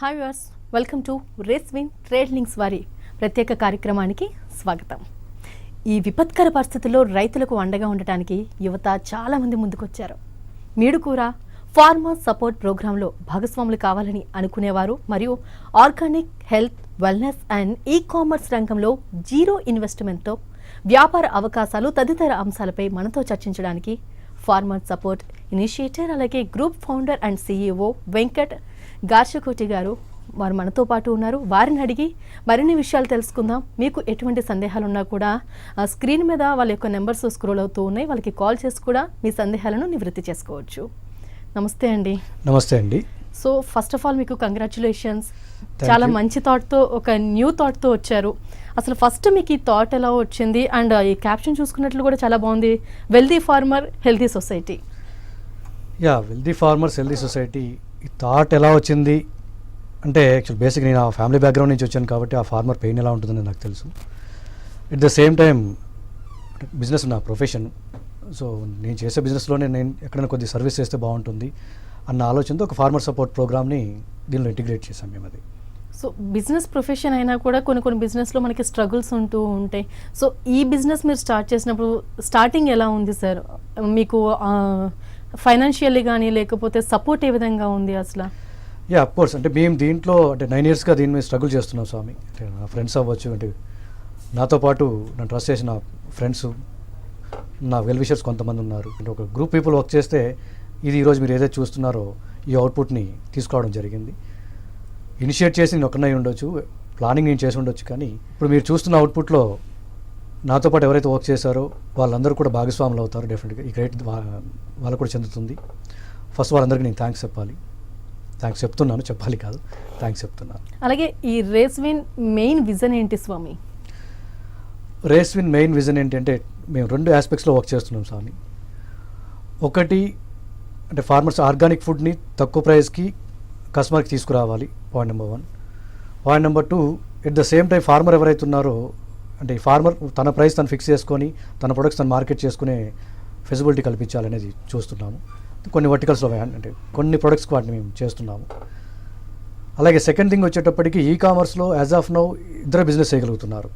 Hi viewers, welcome to Reswin trade links వారి ప్రత్యేక కార్యక్రమానికి స్వాగతం. ఈ విపత్కర పరిస్థితుల్లో రైతులకు అండగా ఉండటానికి యువత చాలామంది ముందుకొచ్చారు. మీరు కూడా ఫార్మర్ సపోర్ట్ ప్రోగ్రాంలో భాగస్వాములు కావాలని అనుకునేవారు మరియు organic health wellness and ecommerce రంగంలో జీరో ఇన్వెస్ట్మెంట్తో వ్యాపార అవకాశాలు తదితర అంశాలపై మనతో చర్చించడానికి ఫార్మర్ సపోర్ట్ ఇనిషియేటర్ అలాగే group founder and CEO Venkat Garshakoti garu వారు మనతో పాటు ఉన్నారు. వారిని అడిగి మరిన్ని విషయాలు తెలుసుకుందాం. మీకు ఎటువంటి సందేహాలు ఉన్నా కూడా స్క్రీన్ మీద వాళ్ళ యొక్క నెంబర్స్ స్క్రోల్ అవుతూ ఉన్నాయి, వాళ్ళకి కాల్ చేసి కూడా మీ సందేహాలను నివృత్తి చేసుకోవచ్చు. నమస్తే అండి. నమస్తే అండి. సో ఫస్ట్ ఆఫ్ ఆల్ మీకు కంగ్రాచులేషన్స్. చాలా మంచి థాట్తో, ఒక న్యూ థాట్తో వచ్చారు. అసలు ఫస్ట్ మీకు ఈ థాట్ ఎలా వచ్చింది? అండ్ ఈ క్యాప్షన్ చూసుకున్నట్లు కూడా చాలా బాగుంది, wealthy farmer healthy society. Wealthy farmers healthy society ఈ థాట్ ఎలా వచ్చింది అంటే, యాక్చువల్ బేసిక్ నేను ఆ ఫ్యామిలీ బ్యాక్గ్రౌండ్ నుంచి వచ్చాను కాబట్టి ఆ ఫార్మర్ పెయిన్ ఎలా ఉంటుందని నాకు తెలుసు. At the same time business నా ప్రొఫెషన్, సో నేను చేసే బిజినెస్లోనే నేను ఎక్కడైనా కొద్ది సర్వీస్ చేస్తే బాగుంటుంది అన్న ఆలోచనతో ఒక ఫార్మర్ సపోర్ట్ ప్రోగ్రామ్ని దీనిలో ఇంటిగ్రేట్ చేశాం మేము. అది సో బిజినెస్ ప్రొఫెషన్ అయినా కూడా కొన్ని బిజినెస్లో మనకి స్ట్రగుల్స్ ఉంటూ ఉంటాయి. సో ఈ బిజినెస్ మీరు స్టార్ట్ చేసినప్పుడు స్టార్టింగ్ ఎలా ఉంది సార్? మీకు ఫైనాన్షియల్లీ కానీ లేకపోతే సపోర్ట్ ఏ విధంగా ఉంది అసలు? అఫ్ కోర్స్, అంటే మేము దీంట్లో అంటే 9 yearsగా దీని మీద స్ట్రగుల్ చేస్తున్నాం స్వామి. అంటే నా ఫ్రెండ్స్ అవ్వచ్చు, అంటే నాతో పాటు నన్ను ట్రస్ట్ చేసిన ఫ్రెండ్స్, నా వెల్ విషర్స్ కొంతమంది ఉన్నారు. అంటే ఒక గ్రూప్ పీపుల్ వర్క్ చేస్తే ఇది ఈరోజు మీరు ఏదైతే చూస్తున్నారో ఈ అవుట్పుట్ని తీసుకురావడం జరిగింది. ఇనిషియేట్ చేసి నేను ఒక్కనే ఉండొచ్చు, ప్లానింగ్ నేను చేసి ఉండొచ్చు, కానీ ఇప్పుడు మీరు చూస్తున్న అవుట్పుట్లో నాతో పాటు ఎవరైతే వర్క్ చేశారో వాళ్ళందరూ కూడా భాగస్వాములు అవుతారు. డెఫినెట్గా ఈ క్రెడిట్ వాళ్ళకు కూడా చెందుతుంది. ఫస్ట్ వాళ్ళందరికీ నేను థ్యాంక్స్ చెప్పాలి. థ్యాంక్స్ చెప్తున్నాను, చెప్పాలి కాదు, థ్యాంక్స్ చెప్తున్నాను. అలాగే ఈ రేస్విన్ మెయిన్ విజన్ ఏంటి స్వామి? రేస్విన్ మెయిన్ విజన్ ఏంటంటే మేము 2 ఆస్పెక్ట్స్లో వర్క్ చేస్తున్నాం స్వామి. ఒకటి అంటే ఫార్మర్స్ ఆర్గానిక్ ఫుడ్ని తక్కువ ప్రైస్కి కస్టమర్కి తీసుకురావాలి, point number 1. Point number 2, at the same time farmer ఎవరైతే ఉన్నారో అంటే ఈ ఫార్మర్ తన ప్రైస్ తను ఫిక్స్ చేసుకొని తన ప్రొడక్ట్స్ తను మార్కెట్ చేసుకునే ఫెసిబిలిటీ కల్పించాలనేది చూస్తున్నాము. కొన్ని వర్టికల్స్లో అంటే కొన్ని ప్రొడక్ట్స్కి వాటిని మేము చేస్తున్నాము. అలాగే సెకండ్ థింగ్ వచ్చేటప్పటికి ఈ-కామర్స్లో యాజ్ ఆఫ్ నౌ 2 బిజినెస్ చేయగలుగుతున్నారు.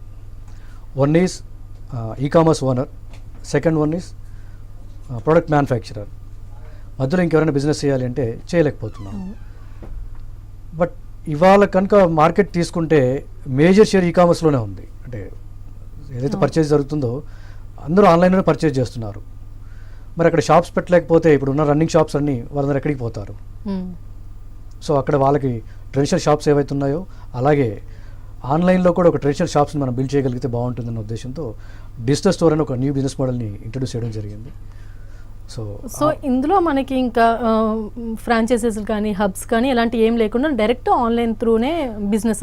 One is e-commerce owner, second one is product manufacturer. మధ్యలో ఇంకెవరైనా బిజినెస్ చేయాలి అంటే చేయలేకపోతున్నాం. బట్ ఇవాళ కనుక మార్కెట్ తీసుకుంటే మేజర్ షేర్ ఈ-కామర్స్లోనే ఉంది. అంటే ఏదైతే పర్చేజ్ జరుగుతుందో అందరూ ఆన్లైన్లోనే పర్చేజ్ చేస్తున్నారు. మరి అక్కడ షాప్స్ పెట్టలేకపోతే ఇప్పుడు ఉన్న రన్నింగ్ షాప్స్ అన్నీ వాళ్ళందరూ ఎక్కడికి పోతారు? సో అక్కడ వాళ్ళకి ట్రెడిషనల్ షాప్స్ ఏవైతే ఉన్నాయో అలాగే ఆన్లైన్లో కూడా ఒక ట్రెడిషనల్ షాప్స్ని మనం బిల్డ్ చేయగలిగితే బాగుంటుందన్న ఉద్దేశంతో డిజిటల్ స్టోర్ అని ఒక న్యూ బిజినెస్ మోడల్ని ఇంట్రడ్యూస్ చేయడం జరిగింది. సో ఇందులో మనకి ఇంకా ఫ్రాంచైజీస్ కానీ హబ్స్ కానీ ఇలాంటి ఏం లేకుండా డైరెక్ట్ ఆన్లైన్ త్రూనే బిజినెస్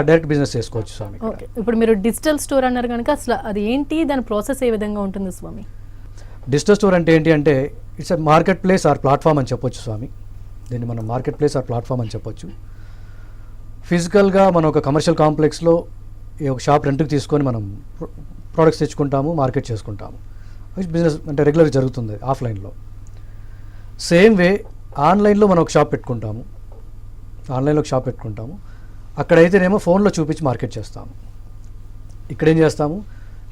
డైరెక్ట్ బిజినెస్ చేసుకోవచ్చు స్వామి. ఓకే, ఇప్పుడు మీరు డిజిటల్ స్టోర్ అన్నారు కనుక అసలు అది ఏంటి, దాని ప్రాసెస్ ఏ విధంగా ఉంటుంది స్వామి? డిజిటల్ స్టోర్ అంటే ఏంటి అంటే it's a market place or platform అని చెప్పొచ్చు స్వామి. దీన్ని మనం మార్కెట్ ప్లేస్ ఆర్ ప్లాట్ఫామ్ అని చెప్పొచ్చు. ఫిజికల్గా మనం ఒక కమర్షియల్ కాంప్లెక్స్లో ఒక షాప్ రెంట్కి తీసుకొని మనం ప్రోడక్ట్స్ తెచ్చుకుంటాము, మార్కెట్ చేసుకుంటాము. బిజినెస్ అంటే రెగ్యులర్గా జరుగుతుంది ఆఫ్లైన్లో. సేమ్ వే ఆన్లైన్లో మనం ఒక షాప్ పెట్టుకుంటాము, అక్కడైతేనేమో ఫోన్లో చూపించి మార్కెట్ చేస్తాము. ఇక్కడేం చేస్తాము,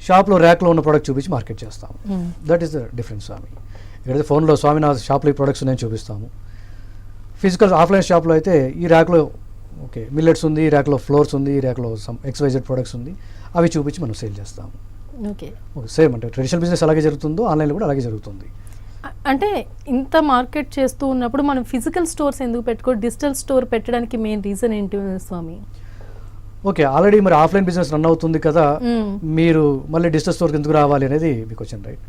షాప్లో ర్యాక్లో ఉన్న ప్రోడక్ట్ చూపించి మార్కెట్ చేస్తాము. దట్ ఈస్ ద డిఫరెన్స్ స్వామి. ఇక్కడైతే ఫోన్లో స్వామి నా షాప్లో ఈ ప్రొడక్ట్స్ నేను చూపిస్తాము. ఫిజికల్ ఆఫ్లైన్ షాప్లో అయితే ఈ ర్యాక్లో ఓకే మిల్లెట్స్ ఉంది, ఈ ర్యాక్లో ఫ్లోర్స్ ఉంది, ఈ ర్యాక్లో సమ్ XYZ ప్రొడక్ట్స్ ఉంది, అవి చూపించి మనం సేల్ చేస్తాము. ఓకే, సేమ్ అంటే ట్రెడిషనల్ బిజినెస్ అలాగే జరుగుతుందో ఆన్లైన్లో కూడా అలాగే జరుగుతుంది. అంటే ఇంత మార్కెట్ చేస్తూ ఉన్నప్పుడు మనం ఫిజికల్ స్టోర్స్ ఎందుకు పెట్టుకో, డిజిటల్ స్టోర్ పెట్టడానికి మెయిన్ రీజన్ ఏంటి స్వామి? ఓకే, ఆల్రెడీ మరి ఆఫ్లైన్ బిజినెస్ రన్ అవుతుంది కదా, మీరు మళ్ళీ డిజిటల్ స్టోర్కి ఎందుకు రావాలి అనేది మీకు వచ్చింది. రైట్,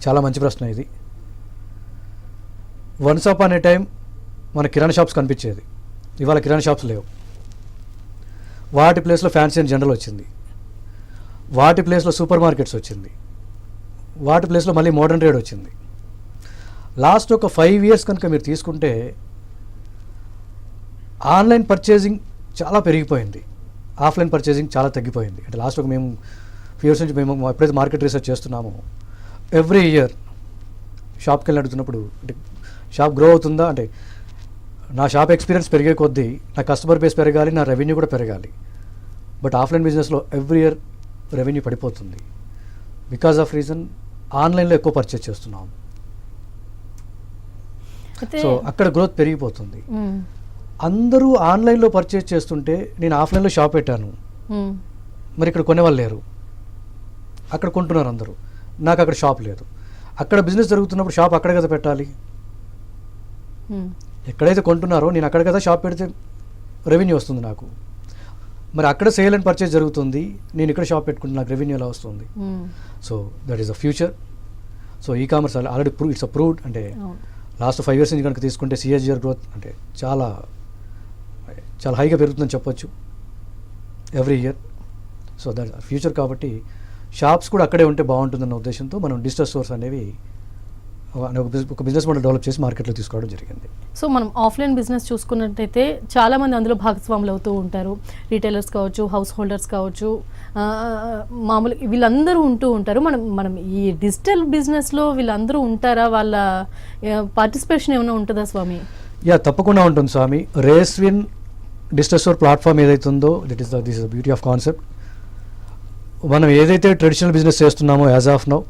చాలా మంచి ప్రశ్న ఇది. వన్స్ అప్ అనే టైం మన కిరాణా షాప్స్ కనిపించేది, ఇవాళ కిరాణా షాప్స్ లేవు. వాటి ప్లేస్లో ఫ్యాన్సీ అండ్ జనరల్ వచ్చింది, వాటి ప్లేస్లో సూపర్ మార్కెట్స్ వచ్చింది, వాటి ప్లేస్లో మళ్ళీ మోడర్న్ ట్రేడ్ వచ్చింది. లాస్ట్ ఒక 5 years కనుక మీరు తీసుకుంటే ఆన్లైన్ పర్చేజింగ్ చాలా పెరిగిపోయింది, ఆఫ్లైన్ పర్చేజింగ్ చాలా తగ్గిపోయింది. అంటే లాస్ట్ ఒక మేము ఫ్యూ ఇయర్స్ నుంచి మేము ఎప్పుడైతే మార్కెట్ రీసెర్చ్ చేస్తున్నామో ఎవ్రీ ఇయర్ షాప్కి వెళ్ళి అడుగుతున్నప్పుడు అంటే షాప్ గ్రో అవుతుందా అంటే నా షాప్ ఎక్స్పీరియన్స్ పెరిగే కొద్దీ నా కస్టమర్ బేస్ పెరగాలి, నా రెవెన్యూ కూడా పెరగాలి. బట్ ఆఫ్లైన్ బిజినెస్లో ఎవ్రీ ఇయర్ రెవెన్యూ పడిపోతుంది. బికాస్ ఆఫ్ రీజన్ ఆన్లైన్లో ఎక్కువ పర్చేస్ చేస్తున్నాం. సో అక్కడ గ్రోత్ పెరిగిపోతుంది. అందరూ ఆన్లైన్లో పర్చేస్ చేస్తుంటే నేను ఆఫ్లైన్లో షాప్ పెట్టాను, మరి ఇక్కడ కొనేవాళ్ళు లేరు, అక్కడ కొంటున్నారు అందరూ, నాకు అక్కడ షాప్ లేదు. అక్కడ బిజినెస్ జరుగుతున్నప్పుడు షాప్ అక్కడ కదా పెట్టాలి. ఎక్కడైతే కొంటున్నారో నేను అక్కడ కదా షాప్ పెడితే రెవెన్యూ వస్తుంది నాకు. మరి అక్కడ సేల్ అండ్ పర్చేస్ జరుగుతుంది, నేను ఇక్కడ షాప్ పెట్టుకుంటే నాకు రెవెన్యూ ఎలా వస్తుంది? So that is a future. So e commerce already it's approved. అంటే లాస్ట్ 5 years నుంచి కనుక తీసుకుంటే సిఎస్జిఆర్ గ్రోత్ అంటే చాలా చాలా హైగా పెరుగుతుందని చెప్పొచ్చు every year. So that future. కాబట్టి షాప్స్ కూడా అక్కడే ఉంటే బాగుంటుందన్న ఉద్దేశంతో మనం డిజిటల్ స్టోర్స్ అనేవి ఒక బిజినెస్ మోడల్ డెవలప్ చేసి మార్కెట్లో తీసుకోవడం జరిగింది. సో మనం ఆఫ్లైన్ బిజినెస్ చూసుకున్నట్టయితే చాలామంది అందులో భాగస్వాములు అవుతూ ఉంటారు. రీటైలర్స్ కావచ్చు, హౌస్ హోల్డర్స్ కావచ్చు, మామూలు వీళ్ళందరూ ఉంటూ ఉంటారు. మనం ఈ డిజిటల్ బిజినెస్లో వీళ్ళందరూ ఉంటారా? వాళ్ళ పార్టిసిపేషన్ ఏమైనా ఉంటుందా స్వామి? యా, తప్పకుండా ఉంటుంది స్వామి. రేస్విన్ డిజిటల్ స్టోర్ ప్లాట్ఫామ్ ఏదైతుందో this is the beauty of concept. మనం ఏదైతే ట్రెడిషనల్ బిజినెస్ చేస్తున్నామో యాజ్ ఆఫ్ నౌ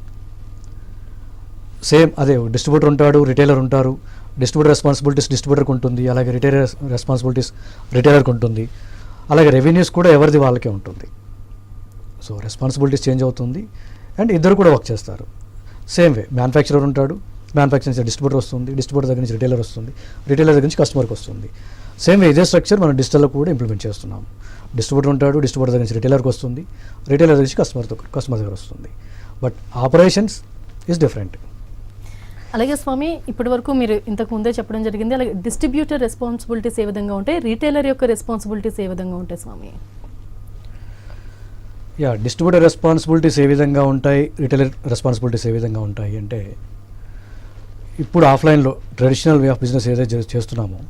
సేమ్ అదే డిస్ట్రిబ్యూటర్ ఉంటాడు, రిటైలర్ ఉంటారు. డిస్ట్రిబ్యూటర్ రెస్పాన్సిబిలిటీస్ డిస్ట్రిబ్యూటర్కి ఉంటుంది, అలాగే రిటైలర్ రెస్పాన్సిబిలిటీస్ రిటైలర్కి ఉంటుంది, అలాగే రెవెన్యూస్ కూడా ఎవరిది వాళ్ళకే ఉంటుంది. సో రెస్పాన్సిబిలిటీస్ చేంజ్ అవుతుంది అండ్ ఇద్దరు కూడా వర్క్ చేస్తారు. సేమ్ వే మ్యానుఫ్యాక్చరర్ ఉంటాడు, మ్యానుఫ్యాక్చరింగ్ నుంచి డిస్ట్రిబ్యూటర్ వస్తుంది, డిస్ట్రిబ్యూటర్ దగ్గర నుంచి రిటైలర్ వస్తుంది, రిటైలర్ దగ్గర నుంచి కస్టమర్కి వస్తుంది. సేమ్ వే ఇదే స్ట్రక్చర్ మనం డిజిటల్లో కూడా ఇంప్లిమెంట్ చేస్తున్నాం. డిస్ట్రిబ్యూటర్ ఉంటాడు, డిస్ట్రిబ్యూటర్ దగ్గర నుంచి రిటైలర్కి వస్తుంది, రిటైలర్ దగ్గర నుంచి కస్టమర్ దగ్గర వస్తుంది. But operations is different. అలాగే స్వామి, ఇప్పటి వరకు మీరు ఇంతకు ముందే చెప్పడం జరిగింది. అలాగే డిస్ట్రిబ్యూటర్ రెస్పాన్సిబిలిటీస్ ఏ విధంగా ఉంటాయి, రీటైలర్ యొక్క రెస్పాన్సిబిలిటీస్ ఏ విధంగా ఉంటాయి స్వామి? యా, డిస్ట్రిబ్యూటర్ రెస్పాన్సిబిలిటీస్ ఏ విధంగా ఉంటాయి, రిటైలర్ రెస్పాన్సిబిలిటీస్ ఏ విధంగా ఉంటాయి అంటే, ఇప్పుడు ఆఫ్లైన్లో ట్రెడిషనల్ వే ఆఫ్ బిజినెస్ ఏదైతే చేస్తున్నామో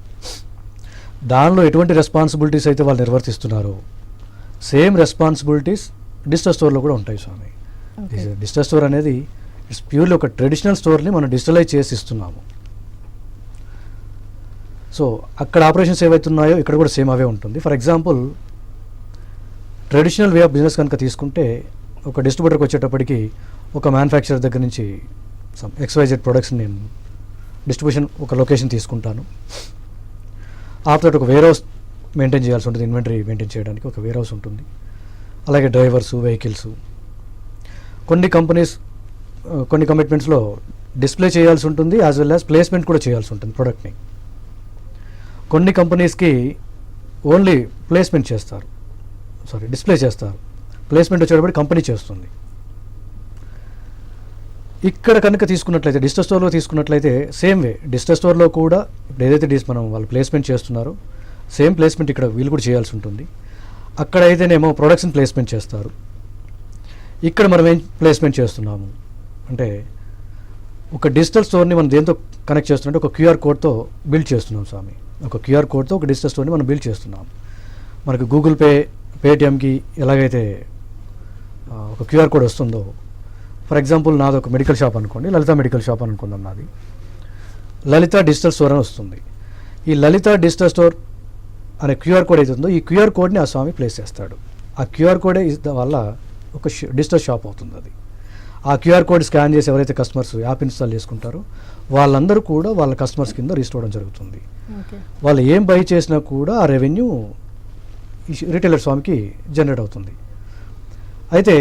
దానిలో ఎటువంటి రెస్పాన్సిబిలిటీస్ అయితే వాళ్ళు నిర్వర్తిస్తున్నారో సేమ్ రెస్పాన్సిబిలిటీస్ డిజిటల్ స్టోర్లో కూడా ఉంటాయి స్వామి. డిజిటల్ స్టోర్ అనేది ఇట్స్ ప్యూర్లీ ఒక ట్రెడిషనల్ స్టోర్ని మనం డిజిటలైజ్ చేసి ఇస్తున్నాము. సో అక్కడ ఆపరేషన్స్ ఏవైతున్నాయో ఇక్కడ కూడా సేమ్ అవే ఉంటుంది. For example traditional way of business కనుక తీసుకుంటే ఒక డిస్ట్రిబ్యూటర్కి వచ్చేటప్పటికి ఒక మ్యానుఫ్యాక్చరర్ దగ్గర నుంచి సమ్ XYZ ప్రొడక్ట్స్ నేను డిస్ట్రిబ్యూషన్ ఒక లొకేషన్ తీసుకుంటాను. ఆఫ్టర్ ఒక వేర్ హౌస్ మెయింటైన్ చేయాల్సి ఉంటుంది, ఇన్వెంటరీ మెయింటైన్ చేయడానికి ఒక వేర్ హౌస్ ఉంటుంది, అలాగే డ్రైవర్సు, వెహికల్స్. కొన్ని కంపెనీస్ కొన్ని కమిట్మెంట్స్లో డిస్ప్లే చేయాల్సి ఉంటుంది, యాజ్ వెల్ యాజ్ ప్లేస్మెంట్ కూడా చేయాల్సి ఉంటుంది ప్రొడక్ట్ని. కొన్ని కంపెనీస్కి ఓన్లీ ప్లేస్మెంట్ చేస్తారు, డిస్ప్లే చేస్తారు, ప్లేస్మెంట్ వచ్చేటప్పుడు కంపెనీ చేస్తుంది. ఇక్కడ కనుక తీసుకున్నట్లయితే డిజిటల్ స్టోర్లో తీసుకున్నట్లయితే సేమ్ వే డిజిటల్ స్టోర్లో కూడా ఇప్పుడు ఏదైతే మనం వాళ్ళు ప్లేస్మెంట్ చేస్తున్నారో సేమ్ ప్లేస్మెంట్ ఇక్కడ వీళ్ళు కూడా చేయాల్సి ఉంటుంది. అక్కడ అయితేనేమో ప్రొడక్ట్స్ని ప్లేస్మెంట్ చేస్తారు, ఇక్కడ మనం ఏం ప్లేస్మెంట్ చేస్తున్నాము అంటే ఒక డిజిటల్ స్టోర్ని మనం దేంతో కనెక్ట్ చేస్తున్నట్టు ఒక QR కోడ్తో బిల్డ్ చేస్తున్నాం స్వామి. ఒక QR కోడ్తో ఒక డిజిటల్ స్టోర్ని మనం బిల్డ్ చేస్తున్నాం. మనకు గూగుల్ పే, పేటిఎంకి ఎలాగైతే ఒక QR కోడ్ వస్తుందో, ఫర్ ఎగ్జాంపుల్ నాది ఒక మెడికల్ షాప్ అనుకోండి, లలిత మెడికల్ షాప్ అనుకుందాం, నాది లలిత డిజిటల్ స్టోర్ అని వస్తుంది. ఈ లలిత డిజిటల్ స్టోర్ అనే QR కోడ్ అవుతుందో ఈ QR కోడ్ని ఆ స్వామి ప్లేస్ చేస్తాడు. ఆ QR కోడే వల్ల ఒక డిజిటల్ షాప్ అవుతుంది. అది ఆ QR కోడ్ స్కాన్ చేసి ఎవరైతే కస్టమర్స్ యాప్ ఇన్స్టాల్ చేసుకుంటారో వాళ్ళందరూ కూడా వాళ్ళ కస్టమర్స్ కింద రిజిస్టర్ అవ్వడం జరుగుతుంది. వాళ్ళు ఏం బై చేసినా కూడా ఆ రెవెన్యూ రిటైలర్ స్వామికి జనరేట్ అవుతుంది. అయితే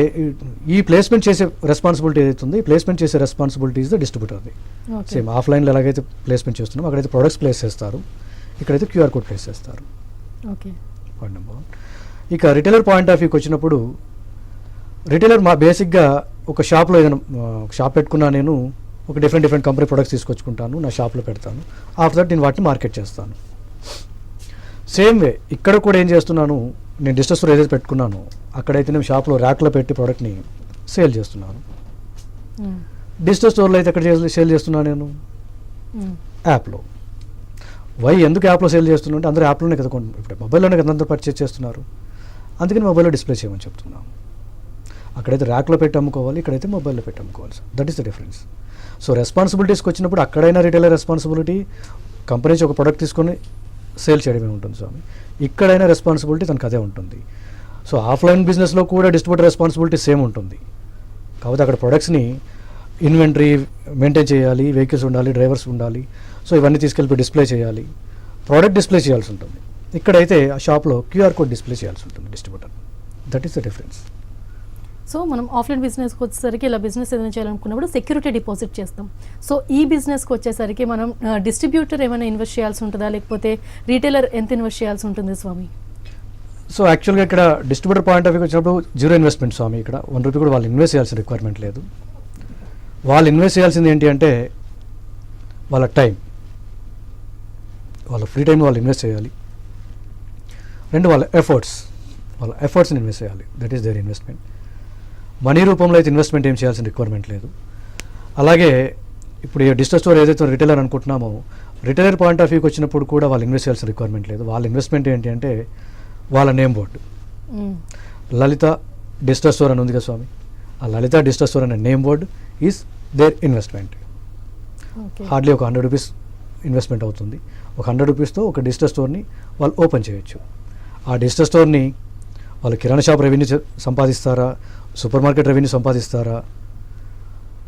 ఈ ప్లేస్మెంట్ చేసే రెస్పాన్సిబిలిటీ ఏదైతుంది, ప్లేస్మెంట్ చేసే రెస్పాన్సిబిలిటీ ఇస్ ద డిస్ట్రిబ్యూటర్ది. సేమ్ ఆఫ్లైన్లో ఎలాగైతే ప్లేస్మెంట్ చేస్తున్నాం అక్కడైతే ప్రొడక్ట్స్ ప్లేస్ చేస్తారు, ఇక్కడైతే QR కోడ్ ప్లేస్ చేస్తారు. Point number 1. ఇక రిటైలర్ పాయింట్ ఆఫ్ వ్యూకి వచ్చినప్పుడు రిటైలర్ బేసిక్గా ఒక షాప్లో ఏదైనా షాప్ పెట్టుకున్నా నేను ఒక డిఫరెంట్ కంపెనీ ప్రొడక్ట్స్ తీసుకొచ్చుకుంటాను, నా షాప్లో పెడతాను. ఆఫ్టర్ దట్ నేను వాటిని మార్కెట్ చేస్తాను. సేమ్ వే ఇక్కడ కూడా ఏం చేస్తున్నాను, నేను డిజిటల్ స్టోర్ ఏదైతే పెట్టుకున్నాను అక్కడైతే నేను షాప్లో ర్యాక్లో పెట్టి ప్రోడక్ట్ని సేల్ చేస్తున్నాను. డిజిటల్ స్టోర్లో అయితే ఎక్కడ సేల్ చేస్తున్నాను నేను యాప్లో. ఎందుకు యాప్లో సేల్ చేస్తున్నాను అంటే అందరూ యాప్లోనే కదా, ఇప్పుడు మొబైల్లోనే కదా అందరూ పర్చేజ్ చేస్తున్నారు, అందుకని మొబైల్లో డిస్ప్లే చేయమని చెప్తున్నాను. అక్కడైతే ర్యాక్లో పెట్టి అమ్ముకోవాలి, ఇక్కడైతే మొబైల్లో పెట్టి అమ్ముకోవాలి. That is the difference. So రెస్పాన్సిబిలిటీస్కి వచ్చినప్పుడు అక్కడైనా రిటైలర్ రెస్పాన్సిబిలిటీ, కంపెనీ నుంచి ఒక ప్రొడక్ట్ తీసుకొని సేల్ చేయడమే ఉంటుంది స్వామి. ఇక్కడైనా రెస్పాన్సిబిలిటీ తనకు అదే ఉంటుంది. సో ఆఫ్లైన్ బిజినెస్లో కూడా డిస్ట్రిబ్యూటర్ రెస్పాన్సిబిలిటీ సేమ్ ఉంటుంది. కాకపోతే అక్కడ ప్రొడక్ట్స్ని ఇన్వెంటరీ మెయింటైన్ చేయాలి, వెహికల్స్ ఉండాలి, డ్రైవర్స్ ఉండాలి. సో ఇవన్నీ తీసుకెళ్ళి డిస్ప్లే చేయాలి, ప్రోడక్ట్ డిస్ప్లే చేయాల్సి ఉంటుంది. ఇక్కడైతే ఆ షాప్లో క్యూఆర్ కోడ్ డిస్ప్లే చేయాల్సి ఉంటుంది distributor. That is the difference. So మనం ఆఫ్లైన్ బిజినెస్కి వచ్చేసరికి ఇలా బిజినెస్ ఏదైనా చేయాలనుకున్నప్పుడు సెక్యూరిటీ డిపాజిట్ చేస్తాం. సో ఈ బిజినెస్కి వచ్చేసరికి మనం డిస్ట్రిబ్యూటర్ ఏమైనా ఇన్వెస్ట్ చేయాల్సి ఉంటుందా, లేకపోతే రీటైలర్ ఎంత ఇన్వెస్ట్ చేయాల్సి ఉంటుంది స్వామి? సో యాక్చువల్గా ఇక్కడ డిస్ట్రిబ్యూటర్ పాయింట్ ఆఫ్ వ్యూ వచ్చినప్పుడు జీరో ఇన్వెస్ట్మెంట్ స్వామి. ఇక్కడ 1 రూపీ కూడా వాళ్ళు ఇన్వెస్ట్ చేయాల్సిన రిక్వైర్మెంట్ లేదు. వాళ్ళు ఇన్వెస్ట్ చేయాల్సింది ఏంటి అంటే వాళ్ళ టైం, వాళ్ళ ఫ్రీ టైం వాళ్ళు ఇన్వెస్ట్ చేయాలి. 2 వాళ్ళ ఎఫర్ట్స్ని ఇన్వెస్ట్ చేయాలి. That is their investment. Money రూపంలో అయితే ఇన్వెస్ట్మెంట్ ఏం చేయాల్సిన రిక్వైర్మెంట్ లేదు. అలాగే ఇప్పుడు డిజిటల్ స్టోర్ ఏదైతే రిటైలర్ అనుకుంటున్నామో, రిటైలర్ పాయింట్ ఆఫ్ వ్యూకి వచ్చినప్పుడు కూడా వాళ్ళు ఇన్వెస్ట్ చేయాల్సిన రిక్వైర్మెంట్ లేదు. వాళ్ళ ఇన్వెస్ట్మెంట్ ఏంటి అంటే వాళ్ళ name board, Lalitha digital store అని ఉంది కదా స్వామి, ఆ లలిత డిజిటల్ స్టోర్ అనే name board is there investment. Hardly ఒక 100 రూపీస్ ఇన్వెస్ట్మెంట్ అవుతుంది. ఒక 100 రూపీస్తో ఒక డిజిటల్ స్టోర్ని వాళ్ళు ఓపెన్ చేయొచ్చు. ఆ డిజిటల్ స్టోర్ని వాళ్ళు కిరాణా షాప్ రెవెన్యూ సంపాదిస్తారా, సూపర్ మార్కెట్ రెవెన్యూ సంపాదిస్తారా,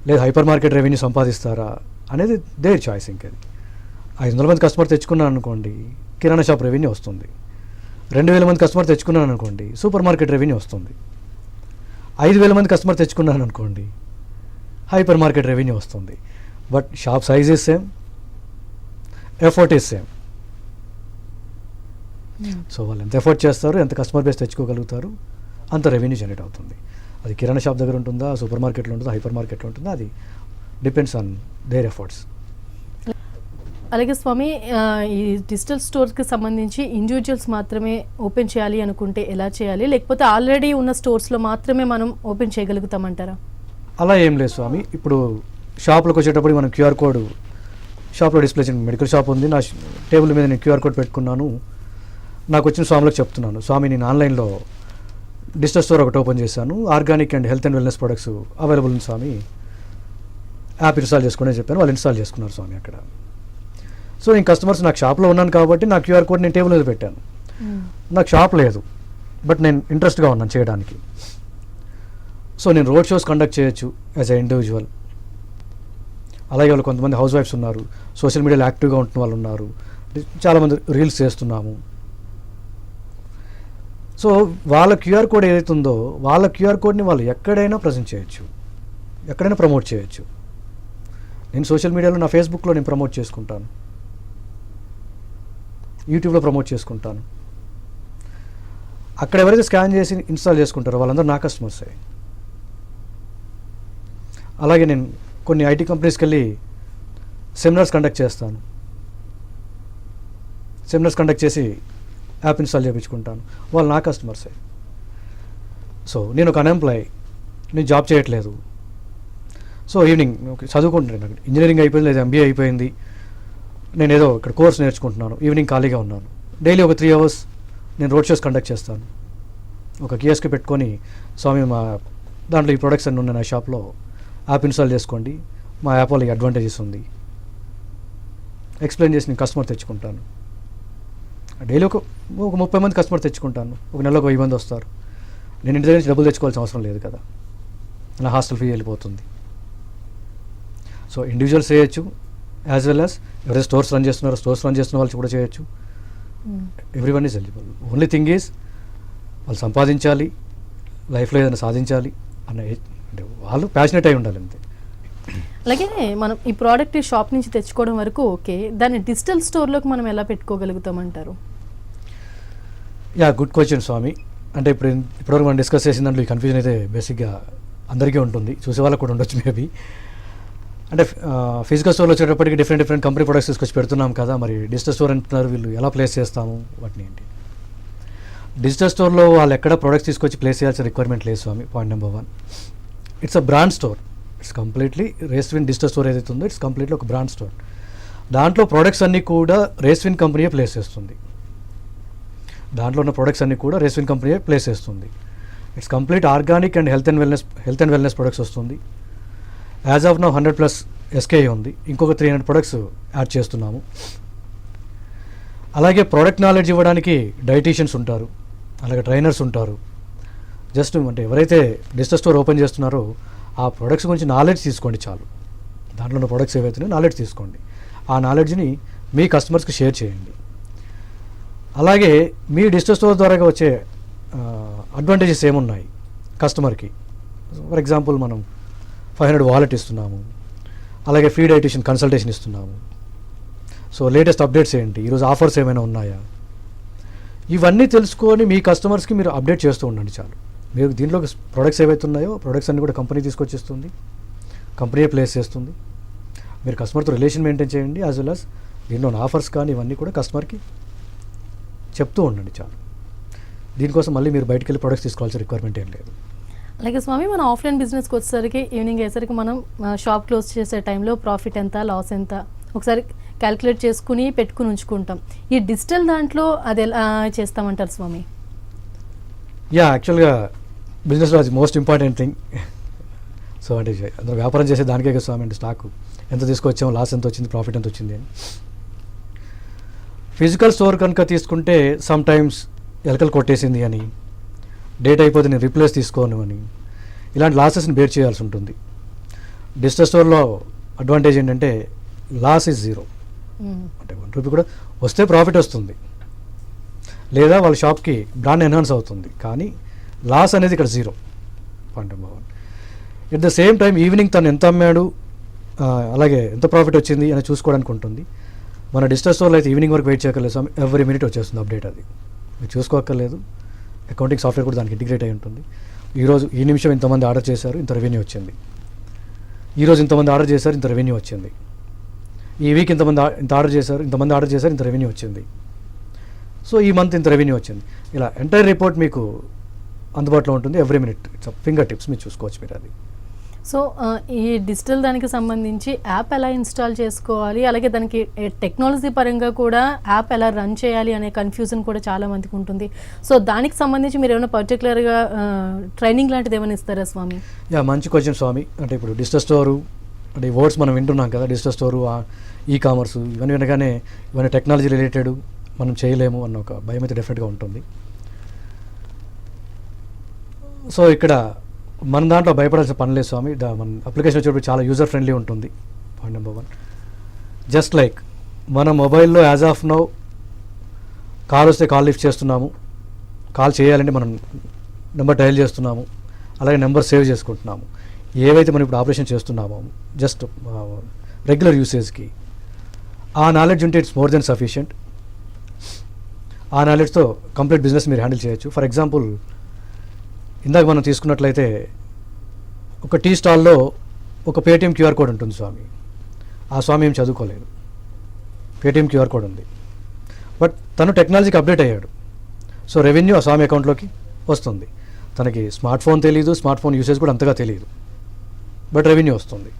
లేదా హైపర్ మార్కెట్ రెవెన్యూ సంపాదిస్తారా అనేది దేర్ చాయిస్. ఇంకది 500 మంది కస్టమర్ తెచ్చుకున్నాను అనుకోండి, కిరాణా షాప్ రెవెన్యూ వస్తుంది. 2000 మంది కస్టమర్ తెచ్చుకున్నాను అనుకోండి, సూపర్ మార్కెట్ రెవెన్యూ వస్తుంది. 5000 మంది కస్టమర్ తెచ్చుకున్నాను అనుకోండి, హైపర్ మార్కెట్ రెవెన్యూ వస్తుంది. But shop size is same, effort is same. So వాళ్ళు ఎంత ఎఫర్ట్ చేస్తారు, ఎంత కస్టమర్ బేస్ తెచ్చుకోగలుగుతారు, అంత రెవెన్యూ జనరేట్ అవుతుంది. అది కిరాణా షాప్ దగ్గర ఉంటుందా, సూపర్ మార్కెట్లో ఉంటుందా, హైపర్ మార్కెట్లో ఉంటుందా, అది డిపెండ్స్ ఆన్ దేర్ ఎఫర్ట్స్. అలాగే స్వామి, ఈ డిజిటల్ స్టోర్స్కి సంబంధించి ఇండివిజువల్స్ మాత్రమే ఓపెన్ చేయాలి అనుకుంటే ఎలా చేయాలి, లేకపోతే ఆల్రెడీ ఉన్న స్టోర్స్లో మాత్రమే మనం ఓపెన్ చేయగలుగుతామంటారా? అలా ఏం లేదు స్వామి. ఇప్పుడు షాప్లోకి వచ్చేటప్పుడు మనం క్యూఆర్ కోడ్ షాప్లో డిస్ప్లే చేయండి. మెడికల్ షాప్ ఉంది, నా టేబుల్ మీద నేను క్యూఆర్ కోడ్ పెట్టుకున్నాను. నాకు వచ్చిన స్వామిలోకి చెప్తున్నాను, స్వామి నేను ఆన్లైన్లో డిజిటల్ స్టోర్ ఒకటి ఓపెన్ చేశాను, organic and health and wellness products available ఉంది స్వామి, యాప్ ఇన్స్టాల్ చేసుకుని చెప్పాను. వాళ్ళు ఇన్స్టాల్ చేసుకున్నారు స్వామి అక్కడ. సో నేను కస్టమర్స్ నాకు షాప్లో ఉన్నాను కాబట్టి నా క్యూఆర్ కోడ్ నేను టేబుల్ మీద పెట్టాను. నాకు షాప్ లేదు, బట్ నేను ఇంట్రెస్ట్గా ఉన్నాను చేయడానికి. సో నేను రోడ్ షోస్ కండక్ట్ చేయొచ్చు యాజ్ ఎ ఇండివిజువల్. అలాగే వాళ్ళు కొంతమంది హౌస్ వైఫ్స్ ఉన్నారు, సోషల్ మీడియాలో యాక్టివ్గా ఉంటున్న వాళ్ళు ఉన్నారు, చాలామంది రీల్స్ చేస్తున్నాము. సో వాళ్ళ క్యూఆర్ కోడ్ ఏదైతే ఉందో వాళ్ళ క్యూఆర్ కోడ్ని వాళ్ళు ఎక్కడైనా ప్రజెంట్ చేయొచ్చు, ఎక్కడైనా ప్రమోట్ చేయొచ్చు. నేను సోషల్ మీడియాలో నా ఫేస్బుక్లో నేను ప్రమోట్ చేసుకుంటాను, యూట్యూబ్లో ప్రమోట్ చేసుకుంటాను. అక్కడ ఎవరైతే స్కాన్ చేసి ఇన్స్టాల్ చేసుకుంటారో వాళ్ళందరూ నా కస్టమర్సే. అలాగే నేను కొన్ని ఐటీ కంపెనీస్కి వెళ్ళి సెమినార్స్ కండక్ట్ చేస్తాను. సెమినార్స్ కండక్ట్ చేసి యాప్ ఇన్స్టాల్ చేయించుకుంటాను, వాళ్ళు నా కస్టమర్సే. సో నేను ఒక అన్ఎంప్లాయ్, నేను జాబ్ చేయట్లేదు. సో ఈవినింగ్ చదువుకుంటున్నాను, నాకు ఇంజనీరింగ్ అయిపోయింది లేదా ఎంబీఏ అయిపోయింది, నేను ఏదో ఇక్కడ కోర్స్ నేర్చుకుంటున్నాను, ఈవినింగ్ ఖాళీగా ఉన్నాను. డైలీ ఒక 3 అవర్స్ నేను రోడ్ షోస్ కండక్ట్ చేస్తాను. ఒక కియోస్క్ పెట్టుకొని, స్వామి మా దాంట్లో ఈ ప్రొడక్ట్స్ అన్నీ ఉన్నాయి నా షాప్లో, యాప్ ఇన్స్టాల్ చేసుకోండి, మా యాప్ వాళ్ళకి అడ్వాంటేజెస్ ఉంది, ఎక్స్ప్లెయిన్ చేసి నేను కస్టమర్ తెచ్చుకుంటాను. డైలీ ఒక 30 మంది కస్టమర్ తెచ్చుకుంటాను. ఒక నెలలో ఒక 1000 మంది వస్తారు. నేను ఇంటి దగ్గర నుంచి డబ్బులు తెచ్చుకోవాల్సిన అవసరం లేదు కదా, నా హాస్టల్ ఫీ వెళ్ళిపోతుంది. సో ఇండివిజువల్స్ చేయొచ్చు, యాజ్ వెల్ యాజ్ ఎవరైతే స్టోర్స్ రన్ చేస్తున్నారో స్టోర్స్ రన్ చేస్తున్న వాళ్ళు కూడా చేయొచ్చు. Everyone is eligible. Only thing is వాళ్ళు సంపాదించాలి, లైఫ్లో ఏదైనా సాధించాలి అన్న అంటే వాళ్ళు ప్యాషనెట్ అయి ఉండాలి అంతే. అలాగే మనం ఈ ప్రోడక్ట్ షాప్ నుంచి తెచ్చుకోవడం వరకు ఓకే, దాన్ని డిజిటల్ స్టోర్లోకి మనం ఎలా పెట్టుకోగలుగుతామంటారు? యా, గుడ్ క్వశ్చన్ స్వామి. అంటే ఇప్పటివరకు మనం డిస్కస్ చేసిన దాంట్లో ఈ కన్ఫ్యూజన్ అయితే బేసిక్గా అందరికీ ఉంటుంది, చూసే వాళ్ళకి కూడా ఉండొచ్చు మేబీ. అంటే ఫిజికల్ స్టోర్లో వచ్చేటప్పటికి డిఫరెంట్ కంపెనీ ప్రొడక్ట్స్ తీసుకొచ్చి పెడుతున్నాం కదా, మరి డిజిటల్ స్టోర్ అంటున్నారు, వీళ్ళు ఎలా ప్లేస్ చేస్తాము వాటిని ఏంటి? డిజిటల్ స్టోర్లో వాళ్ళు ఎక్కడ ప్రొడక్ట్స్ తీసుకొచ్చి ప్లేస్ చేయాల్సిన రిక్వైర్మెంట్ లేదు స్వామి. Point number 1, it's a brand store. It's completely Reswin digital store ఏదైతే ఉందో ఇట్స్ కంప్లీట్లీ ఒక బ్రాండ్ స్టోర్. దాంట్లో ప్రొడక్ట్స్ అన్నీ కూడా రేస్విన్ కంపెనీయే ప్లేస్ చేస్తుంది. దాంట్లో ఉన్న ప్రొడక్ట్స్ అన్నీ కూడా రేస్విన్ కంపెనీయే ప్లేస్ చేస్తుంది. It's complete organic and health and wellness products వస్తుంది. యాజ్ ఆఫ్ నౌ 100+ SKU ఉంది, ఇంకొక 300 ప్రొడక్ట్స్ యాడ్ చేస్తున్నాము. అలాగే ప్రోడక్ట్ నాలెడ్జ్ ఇవ్వడానికి డైటీషియన్స్ ఉంటారు, అలాగే ట్రైనర్స్ ఉంటారు. జస్ట్ అంటే ఎవరైతే డిజిటల్ స్టోర్ ఓపెన్ చేస్తున్నారో ఆ ప్రొడక్ట్స్ గురించి నాలెడ్జ్ తీసుకోండి చాలు. దాంట్లో ఉన్న ప్రొడక్ట్స్ ఏవైతున్నాయో నాలెడ్జ్ తీసుకోండి. ఆ నాలెడ్జ్ని మీ కస్టమర్స్కి షేర్ చేయండి. అలాగే మీ డిజిటల్ స్టోర్ ద్వారా వచ్చే అడ్వాంటేజెస్ ఏమున్నాయి కస్టమర్కి. ఫర్ ఎగ్జాంపుల్ మనం 500 వాలెట్ ఇస్తున్నాము, అలాగే ఫ్రీ డైటీషియన్ కన్సల్టేషన్ ఇస్తున్నాము. సో లేటెస్ట్ అప్డేట్స్ ఏంటి, ఈరోజు ఆఫర్స్ ఏమైనా ఉన్నాయా, ఇవన్నీ తెలుసుకొని మీ కస్టమర్స్కి మీరు అప్డేట్ చేస్తూ ఉండండి చాలు. మీరు దీంట్లో ప్రొడక్ట్స్ ఏవైతే ఉన్నాయో ప్రొడక్ట్స్ అన్నీ కూడా కంపెనీ తీసుకొచ్చేస్తుంది, కంపెనీ ప్లేస్ చేస్తుంది. మీరు కస్టమర్తో రిలేషన్ మెయింటైన్ చేయండి. యాజ్ వెల్ యాజ్ దీంట్లో ఆఫర్స్ కానీ ఇవన్నీ కూడా కస్టమర్కి చెప్తూ ఉండండి చాలు. దీనికోసం మళ్ళీ మీరు బయటికి వెళ్ళి ప్రొడక్ట్స్ తీసుకోవాల్సిన రిక్వైర్మెంట్ ఏం లేదు. అలాగే స్వామి, మన ఆఫ్లైన్ బిజినెస్కి వచ్చేసరికి ఈవినింగ్ అయ్యేసరికి మనం షాప్ క్లోజ్ చేసే టైంలో ప్రాఫిట్ ఎంత, లాస్ ఎంత ఒకసారి క్యాలిక్యులేట్ చేసుకుని పెట్టుకుని ఉంచుకుంటాం. ఈ డిజిటల్ దాంట్లో అది ఎలా చేస్తామంటారు స్వామి? యాక్చువల్గా బిజినెస్లో అది మోస్ట్ ఇంపార్టెంట్ థింగ్. సో అంటే అందరూ వ్యాపారం చేసే దానికే కదా స్వామి, అంటే స్టాక్ ఎంత తీసుకొచ్చాము, లాస్ ఎంత వచ్చింది, ప్రాఫిట్ ఎంత వచ్చింది అని. ఫిజికల్ స్టోర్ కనుక తీసుకుంటే సమ్ టైమ్స్ ఎలకలు కొట్టేసింది అని, డేట్ అయిపోతే నేను రీప్లేస్ తీసుకోను అని, ఇలాంటి లాసెస్ని బేర్ చేయాల్సి ఉంటుంది. డిజిటల్ స్టోర్లో అడ్వాంటేజ్ ఏంటంటే లాస్ ఇస్ జీరో. అంటే 1 రూపీ కూడా వస్తే ప్రాఫిట్ వస్తుంది, లేదా వాళ్ళ షాప్కి బ్రాండ్ ఎన్హాన్స్ అవుతుంది, కానీ లాస్ అనేది ఇక్కడ zero. Point number 1. At the same time evening తను ఎంత అమ్మాడు, అలాగే ఎంత ప్రాఫిట్ వచ్చింది అని చూసుకోవడానికి ఉంటుంది. మన డిజిటల్ స్టోర్లో అయితే ఈవినింగ్ వరకు వెయిట్ చేయక్కర్లేదు స్వామి, ఎవ్రీ మినిట్ వచ్చేస్తుంది అప్డేట్. అది మీరు చూసుకోక్కర్లేదు. అకౌంటింగ్ సాఫ్ట్వేర్ కూడా దానికి ఇంటిగ్రేట్ అయి ఉంటుంది. ఈరోజు ఈ నిమిషం ఇంతమంది ఆర్డర్ చేశారు, ఇంత రెవెన్యూ వచ్చింది. ఈరోజు ఇంతమంది ఆర్డర్ చేశారు, ఇంత రెవెన్యూ వచ్చింది. ఈ వీక్ ఇంత ఆర్డర్ చేశారు, ఇంతమంది ఆర్డర్ చేశారు, ఇంత రెవెన్యూ వచ్చింది. సో ఈ మంత్ ఇంత రెవెన్యూ వచ్చింది. ఇలా ఎంటైర్ రిపోర్ట్ మీకు అందుబాటులో ఉంటుంది. ఎవ్రీ మినిట్ ఫింగర్ టిప్స్ మీరు చూసుకోవచ్చు మీరు. అది సో ఈ డిజిటల్ దానికి సంబంధించి యాప్ ఎలా ఇన్స్టాల్ చేసుకోవాలి, అలాగే దానికి టెక్నాలజీ పరంగా కూడా యాప్ ఎలా రన్ చేయాలి అనే కన్ఫ్యూజన్ కూడా చాలా మందికి ఉంటుంది. సో దానికి సంబంధించి మీరు ఏమైనా పర్టికులర్గా ట్రైనింగ్ లాంటిది ఏమైనా ఇస్తారా స్వామి? మంచి క్వశ్చన్ స్వామి. అంటే ఇప్పుడు డిజిటల్ స్టోరు అంటే ఈ వర్డ్స్ మనం వింటున్నాం కదా, డిజిటల్ స్టోరు, ఈ కామర్సు, ఇవన్నీ వినగానే ఇవన్నీ టెక్నాలజీ రిలేటెడ్, మనం చేయలేము అన్న ఒక భయం అయితే డెఫినెట్గా ఉంటుంది. సో ఇక్కడ మన దాంట్లో భయపడాల్సిన పని లేదు స్వామి. మన అప్లికేషన్ వచ్చేటప్పుడు చాలా యూజర్ ఫ్రెండ్లీ ఉంటుంది. Point number 1. జస్ట్ లైక్ మన మొబైల్లో యాజ్ ఆఫ్ నౌ కాల్ వస్తే కాల్ లిఫ్ట్ చేస్తున్నాము, కాల్ చేయాలంటే మనం నెంబర్ డయల్ చేస్తున్నాము, అలాగే నెంబర్ సేవ్ చేసుకుంటున్నాము. ఏవైతే మనం ఇప్పుడు ఆపరేషన్ చేస్తున్నామో జస్ట్ రెగ్యులర్ యూసేజ్కి ఆ నాలెడ్జ్ ఉంటే ఇట్స్ మోర్ దెన్ సఫిషియంట్. ఆ నాలెడ్జ్తో కంప్లీట్ బిజినెస్ మీరు హ్యాండిల్ చేయొచ్చు. ఫర్ ఎగ్జాంపుల్ ఇందాక మనం తీసుకున్నట్లయితే ఒక టీ స్టాల్లో ఒక పేటిఎం క్యూఆర్ కోడ్ ఉంటుంది స్వామి. ఆ స్వామి ఏం చదువుకోలేదు, పేటిఎం క్యూఆర్ కోడ్ ఉంది, బట్ తను టెక్నాలజీకి అప్డేట్ అయ్యాడు. సో రెవెన్యూ ఆ స్వామి అకౌంట్లోకి వస్తుంది. తనకి స్మార్ట్ ఫోన్ తెలియదు, స్మార్ట్ ఫోన్ యూసేజ్ కూడా అంతగా తెలియదు, బట్ రెవెన్యూ వస్తుంది.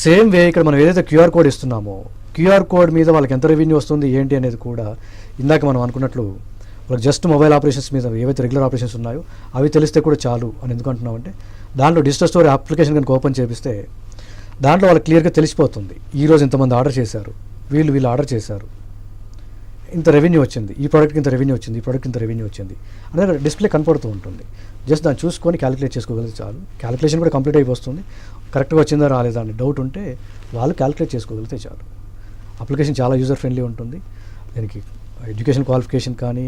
సేమ్ వే ఇక్కడ మనం ఏదైతే క్యూఆర్ కోడ్ ఇస్తున్నామో క్యూఆర్ కోడ్ మీద వాళ్ళకి ఎంత రెవెన్యూ వస్తుంది ఏంటి అనేది కూడా ఇందాక మనం అనుకున్నట్లు వాళ్ళకి జస్ట్ మొబైల్ ఆపరేషన్స్ మీద ఏవైతే రెగ్యులర్ ఆపరేషన్స్ ఉన్నాయో అవి తెలిస్తే కూడా చాలు అని ఎందుకు అంటున్నామంటే, దాంట్లో డిజిటల్ స్టోర్ అప్లికేషన్ కనుక ఓపెన్ చేపిస్తే దాంట్లో వాళ్ళకి క్లియర్గా తెలిసిపోతుంది. ఈరోజు ఇంతమంది ఆర్డర్ చేశారు, వీళ్ళు ఆర్డర్ చేశారు, ఇంత రెవెన్యూ వచ్చింది, ఈ ప్రోడక్ట్కి ఇంత రెవెన్యూ వచ్చింది, ఈ ప్రోడక్ట్కి ఇంత రెవెన్యూ వచ్చింది అనేది డిస్ప్లే కనపడుతూ ఉంటుంది. జస్ట్ దాన్ని చూసుకొని క్యాలిక్యులేట్ చేసుకోగలిగితే చాలు. క్యాలిక్యులేషన్ కూడా కంప్లీట్ అయిపోతుంది. కరెక్ట్గా వచ్చిందా రాలేదా అని డౌట్ ఉంటే వాళ్ళు క్యాలిక్యులేట్ చేసుకోగలిగితే చాలు. అప్లికేషన్ చాలా యూజర్ ఫ్రెండ్లీ ఉంటుంది. దీనికి ఎడ్యుకేషన్ క్వాలిఫికేషన్ కానీ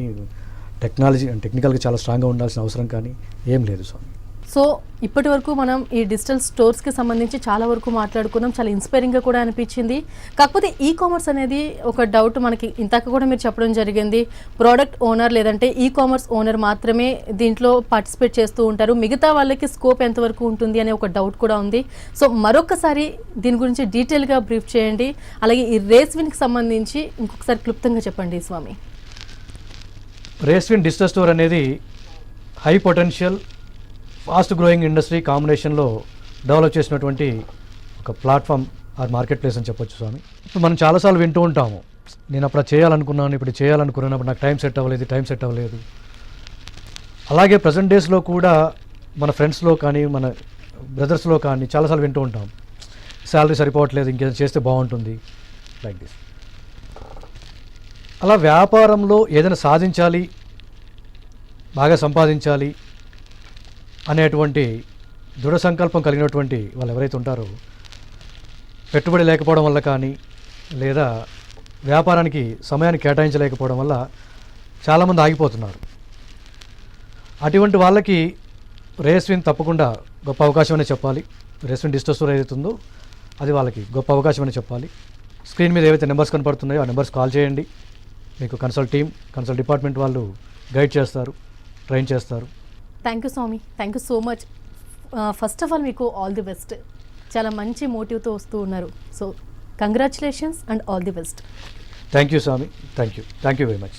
టెక్నాలజీ అండ్ టెక్నికల్గా చాలా స్ట్రాంగ్గా ఉండాల్సిన అవసరం కానీ ఏం లేదు స్వామి. సో ఇప్పటి వరకు మనం ఈ డిజిటల్ స్టోర్స్కి సంబంధించి చాలా వరకు మాట్లాడుకున్నాం, చాలా ఇన్స్పైరింగ్గా కూడా అనిపించింది. కాకపోతే ఈ కామర్స్ అనేది ఒక డౌట్ మనకి ఇంతకు కూడా మీరు చెప్పడం జరిగింది, ప్రోడక్ట్ ఓనర్ లేదంటే ఈ కామర్స్ ఓనర్ మాత్రమే దీంట్లో పార్టిసిపేట్ చేస్తూ ఉంటారు, మిగతా వాళ్ళకి స్కోప్ ఎంతవరకు ఉంటుంది అనే ఒక డౌట్ కూడా ఉంది. సో మరొకసారి దీని గురించి డీటెయిల్గా బ్రీఫ్ చేయండి. అలాగే ఈ రేస్విన్కి సంబంధించి ఇంకొకసారి క్లుప్తంగా చెప్పండి స్వామి. రేస్విన్ డిజిటల్ స్టోర్ అనేది high potential fast growing industry కాంబినేషన్లో డెవలప్ చేసినటువంటి ఒక ప్లాట్ఫామ్ ఆర్ మార్కెట్ ప్లేస్ అని చెప్పొచ్చు స్వామి. ఇప్పుడు మనం చాలాసార్లు వింటూ ఉంటాము, నేను అప్పుడు చేయాలనుకున్నాను, ఇప్పుడు చేయాలనుకున్నప్పుడు నాకు టైం సెట్ అవ్వలేదు. అలాగే ప్రజెంట్ డేస్లో కూడా మన ఫ్రెండ్స్లో కానీ మన బ్రదర్స్లో కానీ చాలాసార్లు వింటూ ఉంటాం, శాలరీ సరిపోవట్లేదు, ఇంకేదో చేస్తే బాగుంటుంది, లైక్ దిస్. అలా వ్యాపారంలో ఏదైనా సాధించాలి, బాగా సంపాదించాలి అనేటువంటి దృఢ సంకల్పం కలిగినటువంటి వాళ్ళు ఎవరైతే ఉంటారో, పెట్టుబడి లేకపోవడం వల్ల కానీ లేదా వ్యాపారానికి సమయాన్ని కేటాయించలేకపోవడం వల్ల చాలామంది ఆగిపోతున్నారు. అటువంటి వాళ్ళకి రేస్విన్ తప్పకుండా గొప్ప అవకాశం అనే చెప్పాలి. రేస్విన్ డిజిటల్ స్టోర్ ఏదైతే ఉందో అది వాళ్ళకి గొప్ప అవకాశం అని చెప్పాలి. స్క్రీన్ మీద ఏవైతే నెంబర్స్ కనపడుతున్నాయో ఆ నెంబర్స్ కాల్ చేయండి. మీకు కన్సల్ట్ డిపార్ట్మెంట్ వాళ్ళు గైడ్ చేస్తారు, ట్రైన్ చేస్తారు. Thank you Swami, thank you so much. First of all మీకు ఆల్ ది బెస్ట్. చాలా మంచి మోటివ్తో వస్తూ ఉన్నారు. So congratulations and all the best. Thank you Swami, thank you very much.